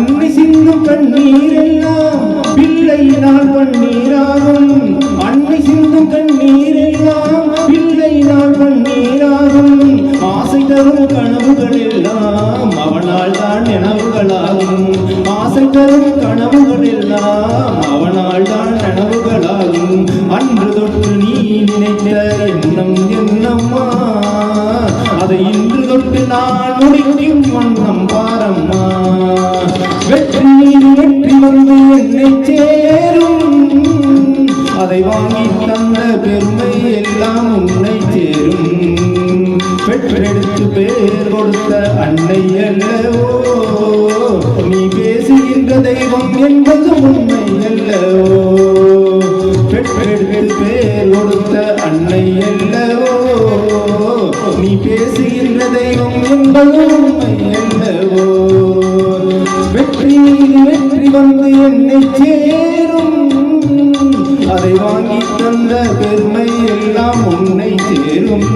அன்னை சிந்தும் கண்ணீரெல்லாம் பிள்ளையினால் பன்னீராகும் அன்னை சிந்தும் கண்ணீரெல்லாம் பிள்ளையினால் பன்னீராகும் ஆசை தரும் கனவுகள் எல்லாம் அவனால் தான் நினைவுகளாகும் ஆசை தரும் கனவுகள் எல்லாம் அவனால் தான் நினைவுகளாகும் அன்று தொட்டு நீ நினைத்த எண்ணம் என்னம்மா அதை இன்று தொட்டு நான் முடிக்கும் வண்ணம் பாரம்மா வெற்றி மீது வெற்றி வந்து என்னை சேரும் அதை வாங்கி தந்த பெருமை எல்லாம் உன்னை சேரும் பெற்றெடுத்து பேர் கொடுத்த அன்னை அல்லவோ நீ பேசுகின்ற தெய்வம் என்பது உண்மை அல்லவோ பெற்றெடுத்து பேர் கொடுத்த அன்னை அல்லவோ நீ பேசுகின்ற தெய்வம் என்பது உண்மை அல்லவோ வெற்றி மீது வெற்றி வந்து என்னை சேரும் அதை வாங்கி தந்த பெருமை எல்லாம் உன்னை சேரும்